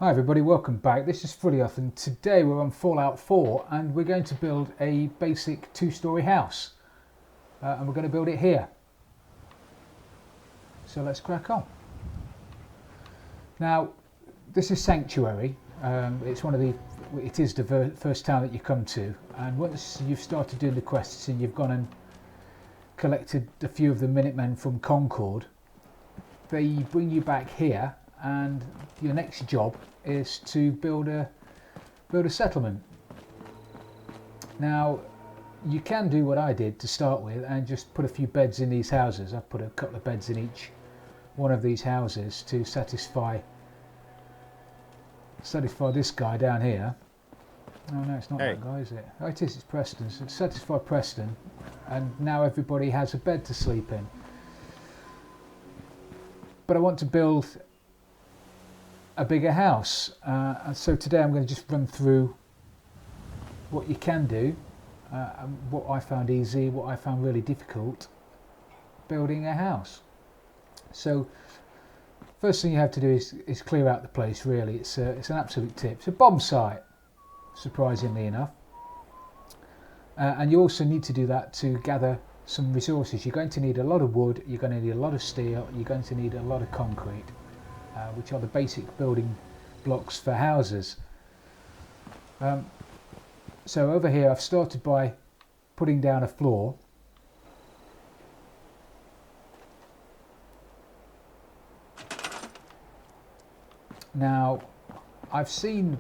Hi everybody, welcome back. This is Fully and today we're on Fallout 4 and we're going to build a basic two-story house and we're going to build it here. So let's crack on. Now this is Sanctuary. It is the first town that you come to, and once you've started doing the quests and you've gone and collected a few of the Minutemen from Concord, they bring you back here and your next job is to build a settlement. Now you can do what I did to start with and just put a few beds in these houses. I've put a couple of beds in each one of these houses to satisfy this guy down here. Oh no, it's not that guy, is it? Oh, it is, it's Preston. So satisfy Preston, and now everybody has a bed to sleep in. But I want to build a bigger house, and so today I'm going to just run through what you can do, what I found easy, what I found really difficult building a house. So first thing you have to do is clear out the place. Really, it's an absolute tip. It's a bomb site, surprisingly enough, and you also need to do that to gather some resources. You're going to need a lot of wood, you're going to need a lot of steel, you're going to need a lot of concrete, which are the basic building blocks for houses. So over here I've started by putting down a floor. Now I've seen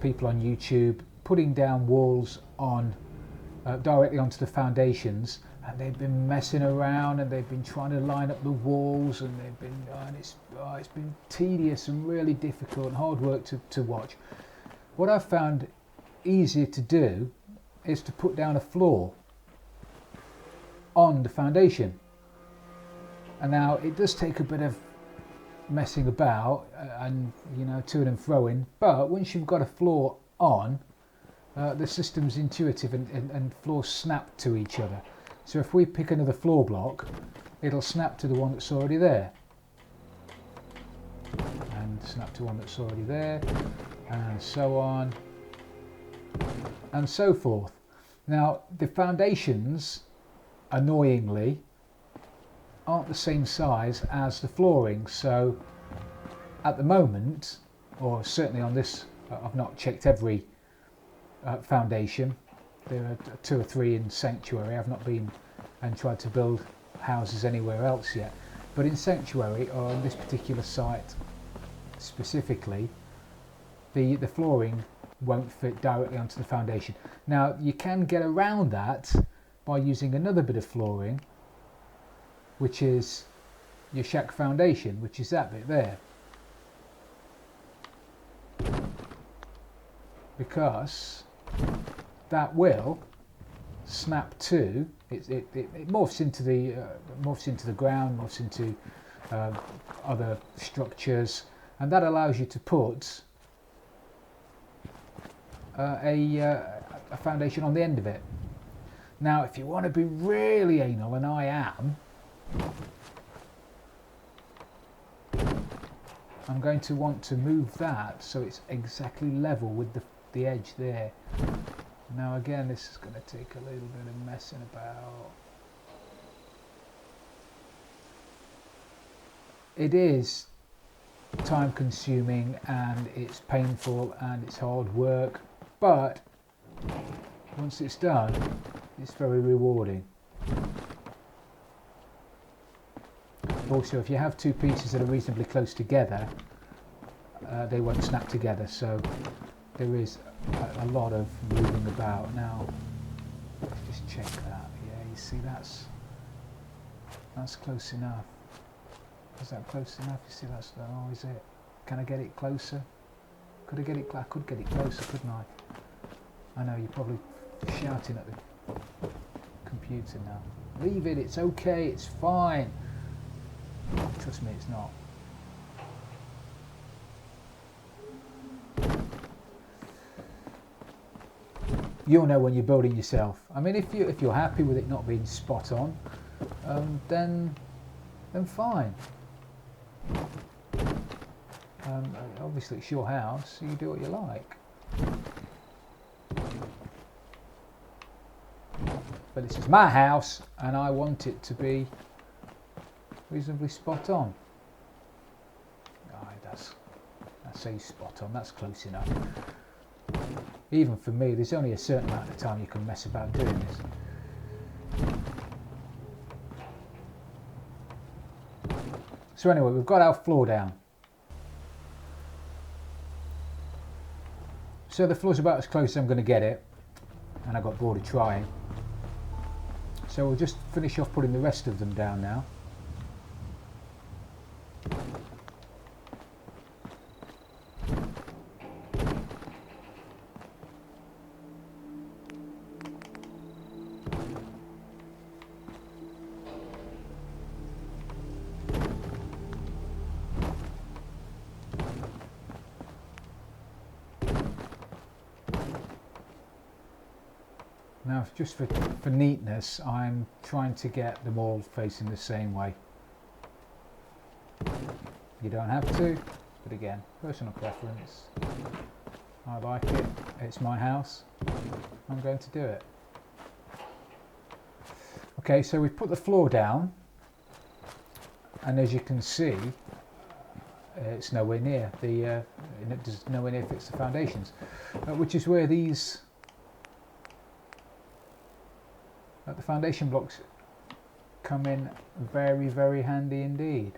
people on YouTube putting down walls on directly onto the foundations, and they've been messing around and they've been trying to line up the walls, and they've been it's been tedious and really difficult and hard work to watch. What I've found easier to do is to put down a floor on the foundation. And now it does take a bit of messing about and to and froing, but once you've got a floor on, the system's intuitive and floors snap to each other. So if we pick another floor block, it'll snap to the one that's already there, and snap to one that's already there, and so on and so forth. Now the foundations, annoyingly, aren't the same size as the flooring, so at the moment, or certainly on this, I've not checked every foundation. There are 2 or 3 in Sanctuary. I've not been and tried to build houses anywhere else yet, but in Sanctuary, or on this particular site specifically, the flooring won't fit directly onto the foundation. Now you can get around that by using another bit of flooring, which is your shack foundation, which is that bit there, because that will snap to it morphs into the ground, morphs into other structures, and that allows you to put a foundation on the end of it. Now if you want to be really anal, and I am, I'm going to want to move that so it's exactly level with the edge there. Now again, this is going to take a little bit of messing about. It is time consuming and it's painful and it's hard work, but once it's done, it's very rewarding. Also, if you have 2 pieces that are reasonably close together, they won't snap together, so there is a lot of moving about. Now let's just check that. Yeah, you see that's close enough. Is that close enough? You see that's, oh, is it? Can I get it closer? Could I get it? I could get it closer, couldn't I? I know you're probably shouting at the computer now. Leave it, it's okay, it's fine. Trust me, it's not. You'll know when you're building yourself. I mean, if you're happy with it not being spot on, then fine. Obviously it's your house, so you do what you like. But this is my house and I want it to be reasonably spot on. I say spot on, that's close enough. Even for me, there's only a certain amount of time you can mess about doing this. So anyway, we've got our floor down. So the floor's about as close as I'm going to get it, and I got bored of trying. So we'll just finish off putting the rest of them down now. Now, just for neatness, I'm trying to get them all facing the same way. You don't have to, but again, personal preference. I like it, it's my house, I'm going to do it. Okay, so we've put the floor down, and as you can see, it's nowhere near it does nowhere near fits the foundations, which is where these the foundation blocks come in very, very handy indeed.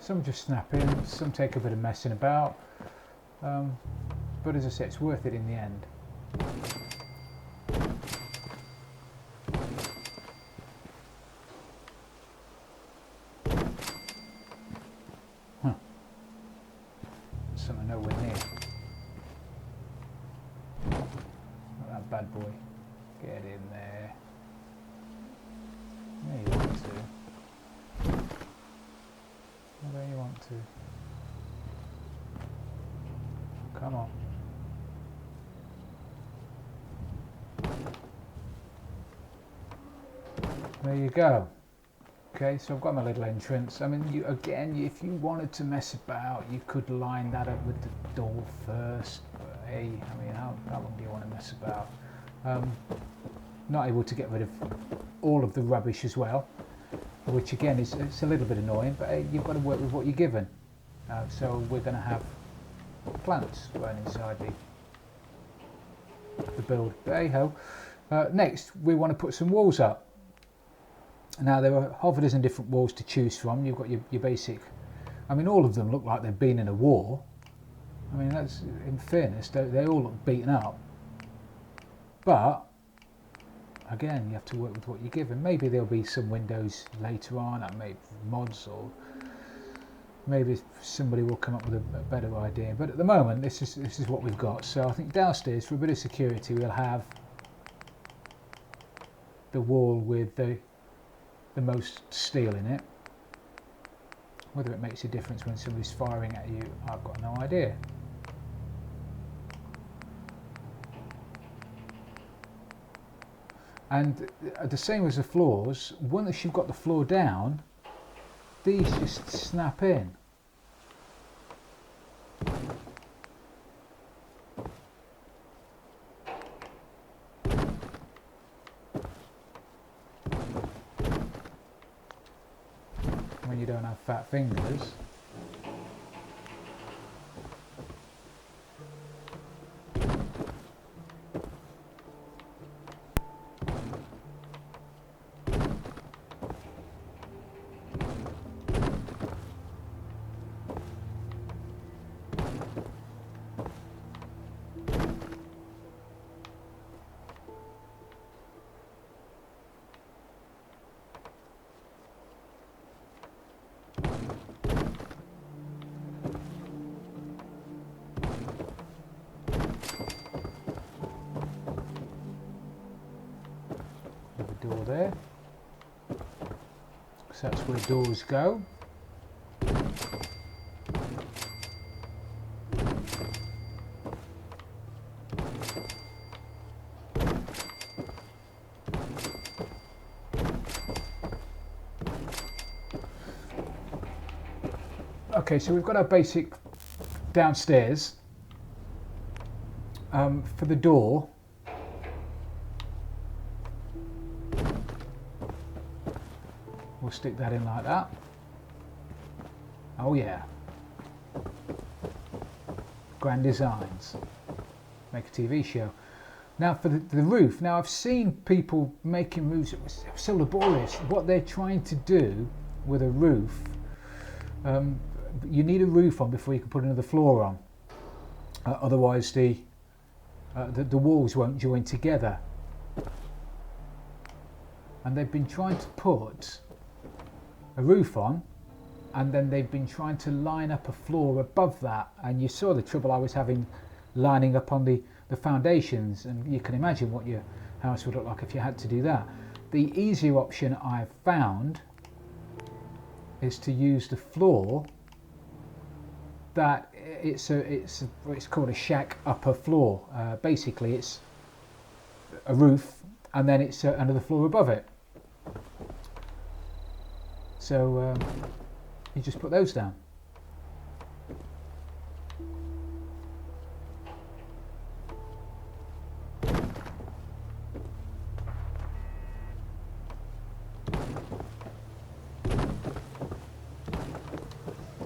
Some just snap in, some take a bit of messing about, but as I say, it's worth it in the end. Something nowhere near. Not that bad boy. Get in there. There you want to. Where you want to. Come on. There you go. Okay, so I've got my little entrance. I mean, if you wanted to mess about, you could line that up with the door first. But hey, I mean, how long do you want to mess about? Not able to get rid of all of the rubbish as well, which again it's a little bit annoying, but hey, you've got to work with what you're given. So we're going to have plants right inside the build. But hey ho. Next, we want to put some walls up. Now there are half a dozen different walls to choose from. You've got your basic. I mean, all of them look like they've been in a war. I mean, that's in fairness, they all look beaten up. But again, you have to work with what you're given. Maybe there'll be some windows later on, and maybe mods, or maybe somebody will come up with a better idea. But at the moment, this is what we've got. So I think downstairs, for a bit of security, we'll have the wall with the most steel in it. Whether it makes a difference when somebody's firing at you, I've got no idea. And the same as the floors, once you've got the floor down, these just snap in. When you don't have fat fingers. there. So that's where doors go. Okay, so we've got our basic downstairs. For the door, we'll stick that in like that. Oh yeah. Grand designs. Make a TV show. Now for the roof, now I've seen people making roofs that were so laborious. What they're trying to do with a roof, you need a roof on before you can put another floor on. Otherwise the walls won't join together. And they've been trying to put a roof on, and then they've been trying to line up a floor above that, and you saw the trouble I was having lining up on the foundations, and you can imagine what your house would look like if you had to do that. The easier option I've found is to use the floor that it's called a shack upper floor. Basically it's a roof and then it's another floor above it. So you just put those down.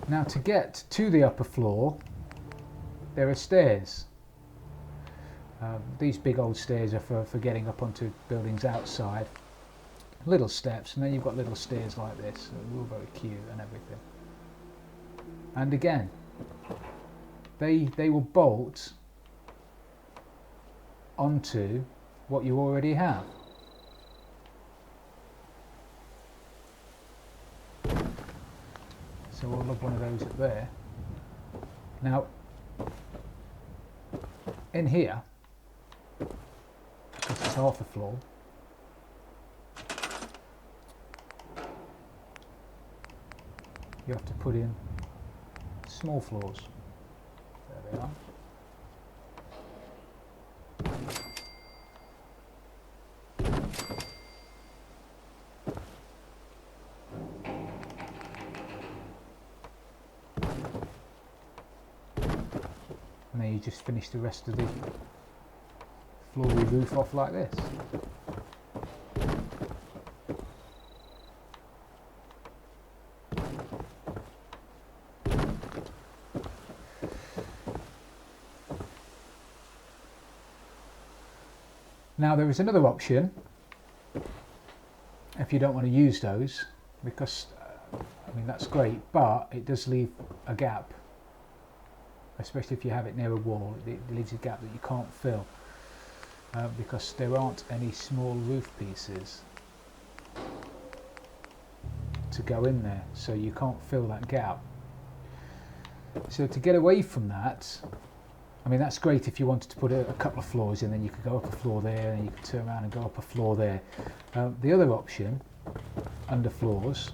Now to get to the upper floor, there are stairs. These big old stairs are for getting up onto buildings outside. Little steps, and then you've got little stairs like this, all very cute and everything. And again, they will bolt onto what you already have. So we'll love one of those up there. Now, in here, because it's half a floor, you have to put in small floors. There they are. And then you just finish the rest of the floory roof off like this. Now there is another option if you don't want to use those, because I mean that's great, but it does leave a gap, especially if you have it near a wall. It leaves a gap that you can't fill because there aren't any small roof pieces to go in there, so you can't fill that gap. So to get away from that, I mean that's great if you wanted to put a couple of floors in, then you could go up a floor there and you could turn around and go up a floor there. The other option under floors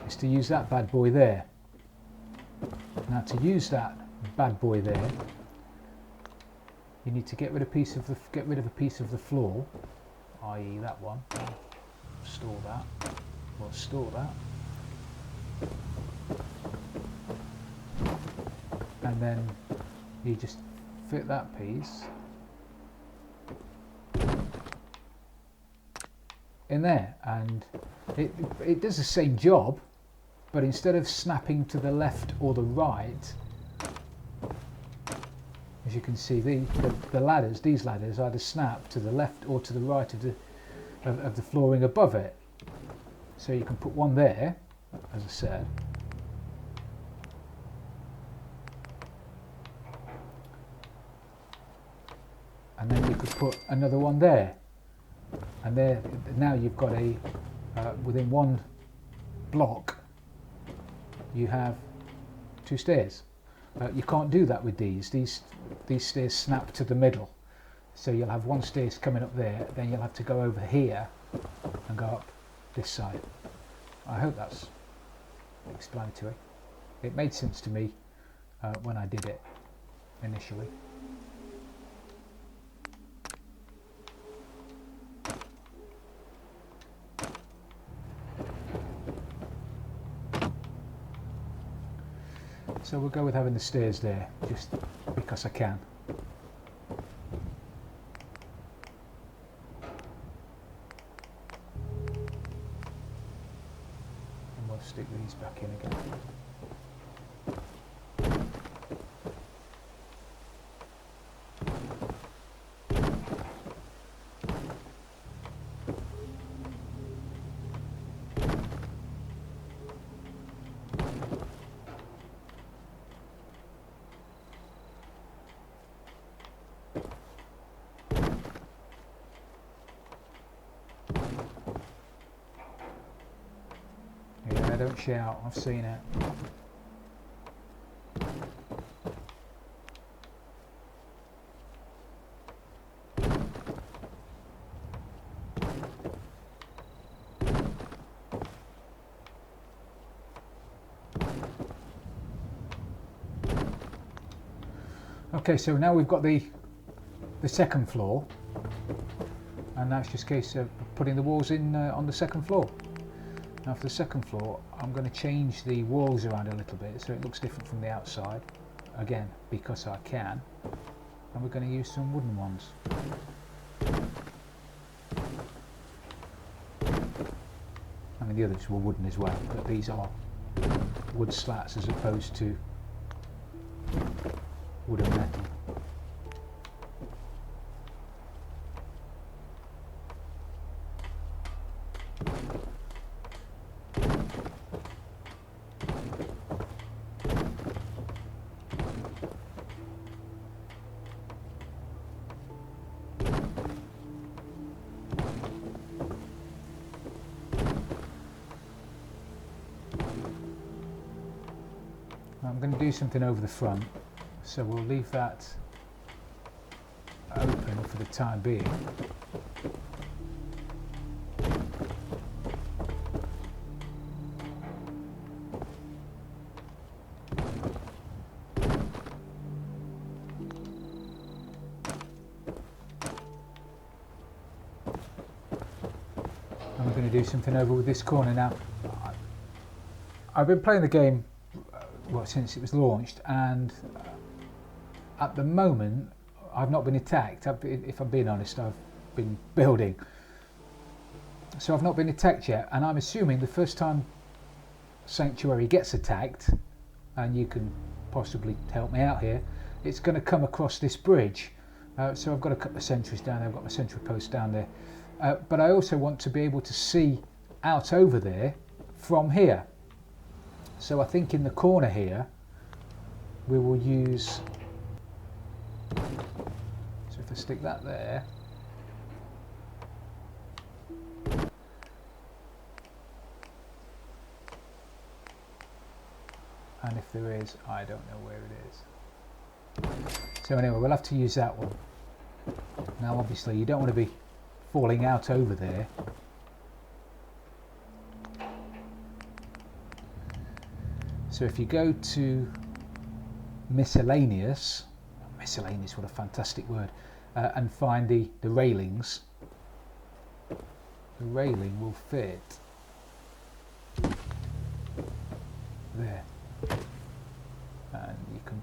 is to use that bad boy there. Now to use that bad boy there, you need to get rid of a piece of the floor, i.e. that one. Store that. We'll store that. And then you just fit that piece in there, and it does the same job, but instead of snapping to the left or the right, as you can see, the ladders, these ladders either snap to the left or to the right of the flooring above it. So you can put one there, as I said, and then you could put another one there, and there now you've got a within one block you have two stairs. You can't do that with these stairs snap to the middle, So you'll have one stairs coming up there, then you'll have to go over here and go up this side. I hope that's explanatory. It made sense to me when I did it initially. So we'll go with having the stairs there, just because I can. And we'll stick these back in again. Don't shout, I've seen it. Okay, so now we've got the second floor, and that's just a case of putting the walls in on the second floor. Now for the second floor, I'm going to change the walls around a little bit so it looks different from the outside, again because I can, and we're going to use some wooden ones. I mean the others were wooden as well, but these are wood slats as opposed to wood and metal. I'm going to do something over the front, so we'll leave that open for the time being. And we're going to do something over with this corner now. I've been playing the game since it was launched, and at the moment I've not been attacked. If I'm being honest, I've been building, so I've not been attacked yet, and I'm assuming the first time Sanctuary gets attacked, and you can possibly help me out here, it's going to come across this bridge. So I've got a couple of sentries down there, I've got my sentry post down there, but I also want to be able to see out over there from here. So I think in the corner here we will use, so if I stick that there, and if there is, I don't know where it is. So anyway, we'll have to use that one. Now obviously you don't want to be falling out over there. So if you go to miscellaneous, what a fantastic word, and find the railings, the railing will fit there, and you can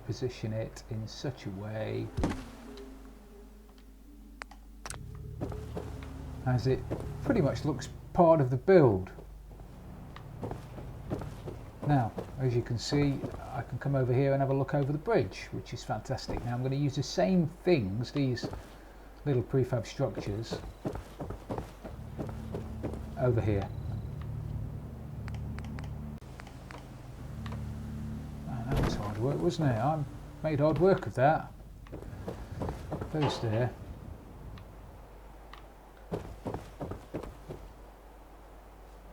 position it in such a way as it pretty much looks part of the build. Now, as you can see, I can come over here and have a look over the bridge, which is fantastic. Now I'm going to use the same things, these little prefab structures, over here. And that was hard work, wasn't it? I made hard work of that. Those there.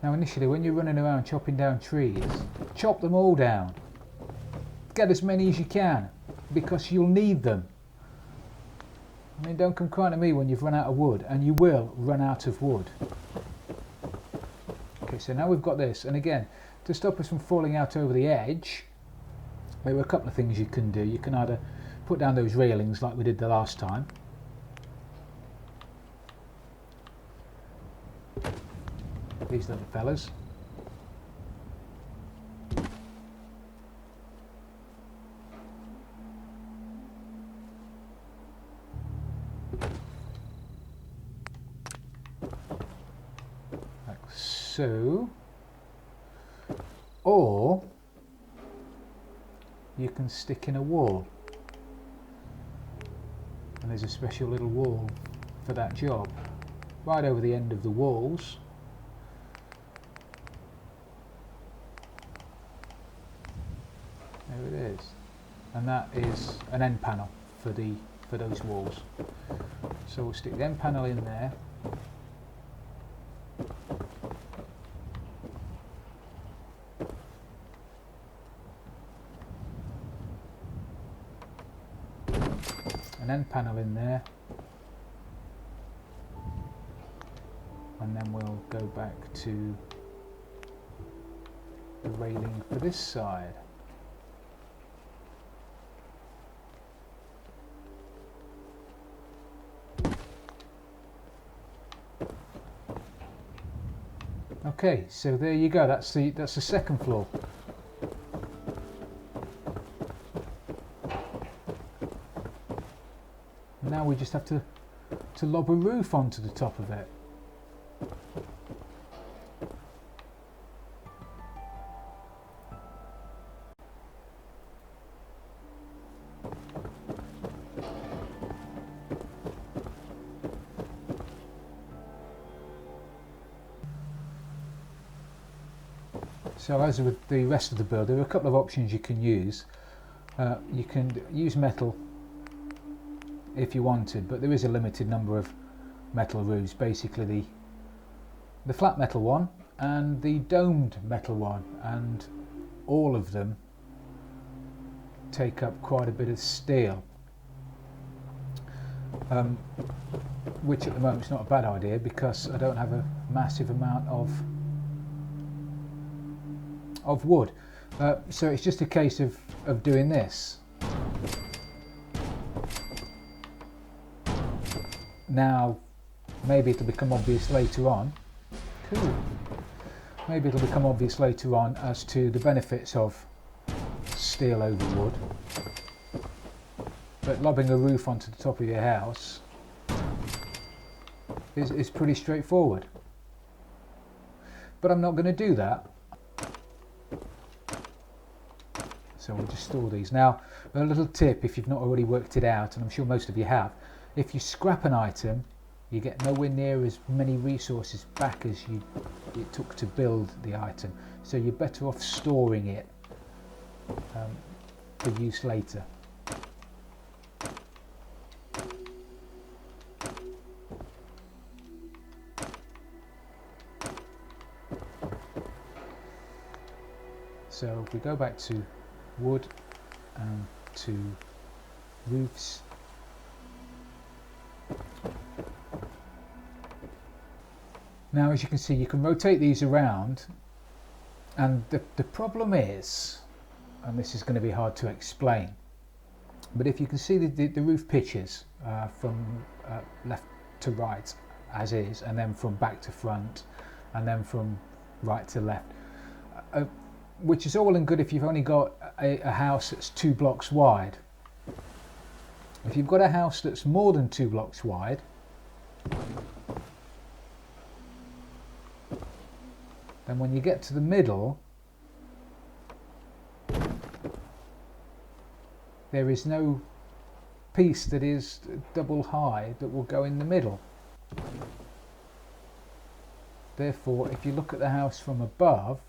Now initially when you're running around chopping down trees, chop them all down. Get as many as you can, because you'll need them. I mean, don't come crying to me when you've run out of wood, and you will run out of wood. Okay, so now we've got this, and again, to stop us from falling out over the edge, there are a couple of things you can do. You can either put down those railings like we did the last time. These little fellas. Like so. Or you can stick in a wall. And there's a special little wall for that job. Right over the end of the walls. There it is, and that is an end panel for those walls. So we'll stick the end panel in there. An end panel in there, and then we'll go back to the railing for this side. Okay, so there you go. That's the second floor. Now we just have to lob a roof onto the top of it. So as with the rest of the build, there are a couple of options you can use. You can use metal if you wanted, but there is a limited number of metal roofs. Basically the flat metal one and the domed metal one, and all of them take up quite a bit of steel, which at the moment is not a bad idea because I don't have a massive amount of wood. So it's just a case of doing this. Now, maybe it'll become obvious later on. Cool. Maybe it'll become obvious later on as to the benefits of steel over wood. But lobbing a roof onto the top of your house is pretty straightforward. But I'm not going to do that. So we'll just store these. Now, a little tip if you've not already worked it out, and I'm sure most of you have, if you scrap an item, you get nowhere near as many resources back as it took to build the item. So you're better off storing it for use later. So if we go back to wood and to roofs, now as you can see you can rotate these around, and the problem is, and this is going to be hard to explain, but if you can see the roof pitches from left to right as is, and then from back to front, and then from right to left, which is all and good if you've only got a house that's 2 blocks wide. If you've got a house that's more than 2 blocks wide, then when you get to the middle, there is no piece that is double high that will go in the middle. Therefore, if you look at the house from above,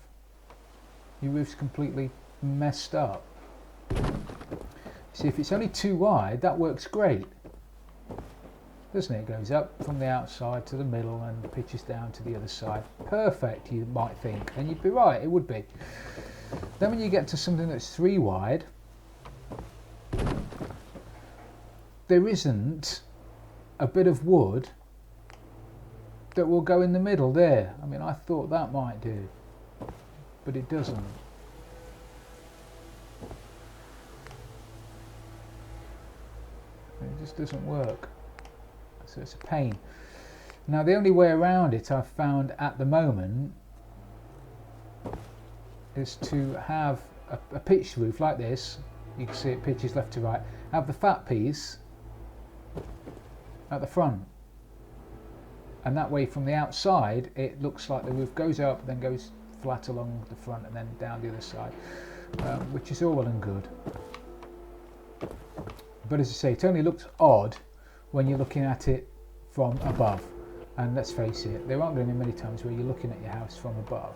your roof's completely messed up. See, if it's only 2 wide, that works great, doesn't it? It goes up from the outside to the middle and pitches down to the other side. Perfect, you might think, and you'd be right, it would be. Then when you get to something that's 3 wide, there isn't a bit of wood that will go in the middle there. I mean, I thought that might do, but it doesn't. It just doesn't work, so it's a pain. Now the only way around it I've found at the moment is to have a pitched roof like this. You can see it pitches left to right. Have the fat piece at the front, and that way from the outside it looks like the roof goes up, then goes flat along the front and then down the other side, which is all well and good. But as I say, it only looks odd when you're looking at it from above. And let's face it, there aren't going to be many times where you're looking at your house from above.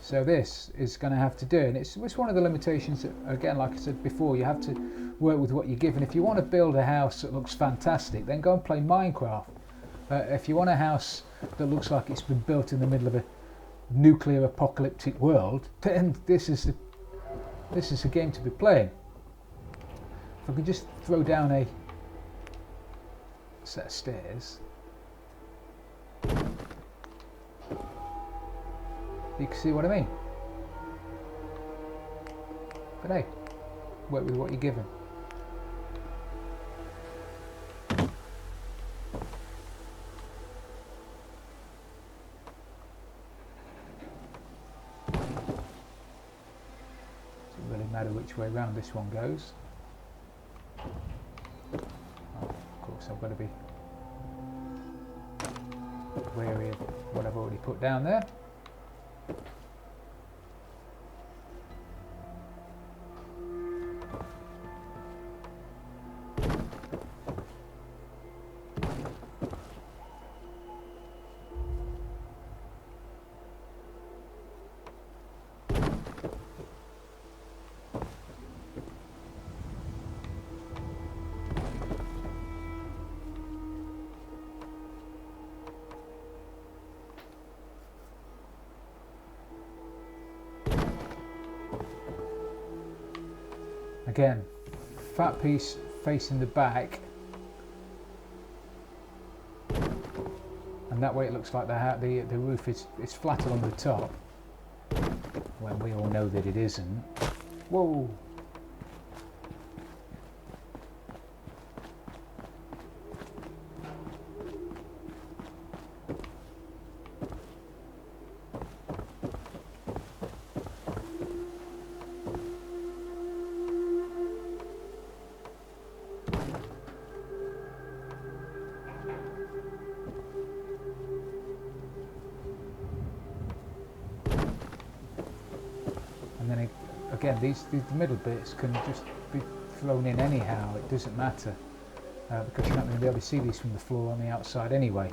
So this is going to have to do, and it's one of the limitations that, again, like I said before, you have to work with what you're given. If you want to build a house that looks fantastic, then go and play Minecraft. If you want a house that looks like it's been built in the middle of a nuclear apocalyptic world, then this is a game to be playing. If I could just throw down a set of stairs, you can see what I mean. But hey, work with what you're given. Doesn't really matter which way round this one goes. Oh, of course, I've got to be wary of what I've already put down there. Again, fat piece facing the back, and that way it looks like the roof is flat along the top, when we all know that it isn't. Whoa! Again, these middle bits can just be thrown in anyhow, it doesn't matter, because you're not going to be able to see these from the floor on the outside anyway.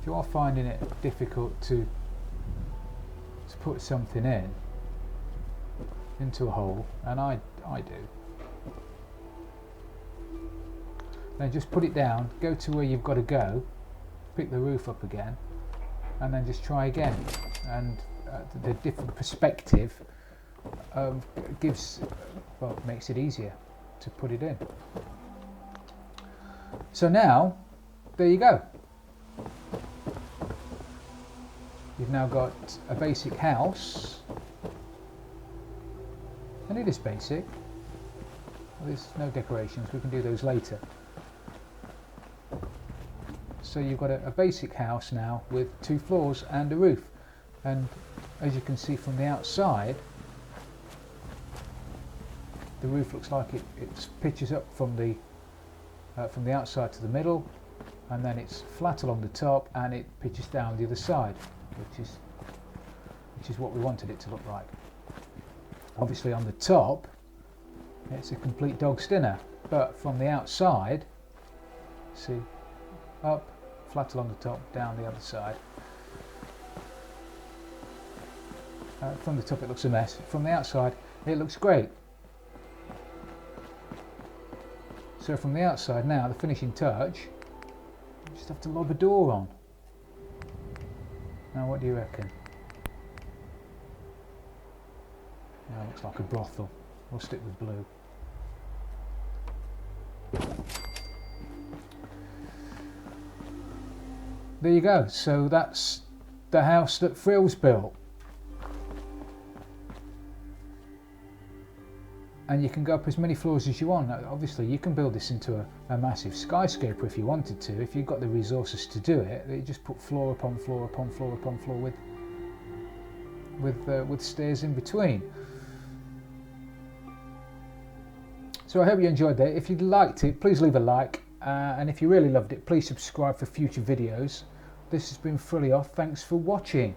If you are finding it difficult to put something into a hole, and I do, then just put it down, go to where you've got to go, pick the roof up again, and then just try again. And the different perspective makes it easier. to put it in. So now, there you go. You've now got a basic house, and it is basic. There's no decorations, we can do those later. So you've got a basic house now with 2 floors and a roof, and as you can see from the outside, the roof looks like it pitches up from the outside to the middle, and then it's flat along the top and it pitches down the other side, which is what we wanted it to look like. Obviously on the top it's a complete dog's dinner, but from the outside, see, up, flat along the top, down the other side. From the top it looks a mess, from the outside it looks great. So from the outside now, the finishing touch, you just have to lob a door on. Now what do you reckon? Now it looks like a brothel. We'll stick with blue. There you go. So that's the house that Frills built. And you can go up as many floors as you want. Now, obviously you can build this into a massive skyscraper if you wanted to, if you've got the resources to do it. You just put floor upon floor upon floor upon floor with stairs in between. So I hope you enjoyed that. If you liked it, please leave a like, and if you really loved it, please subscribe for future videos. This has been Frilly Off. Thanks for watching.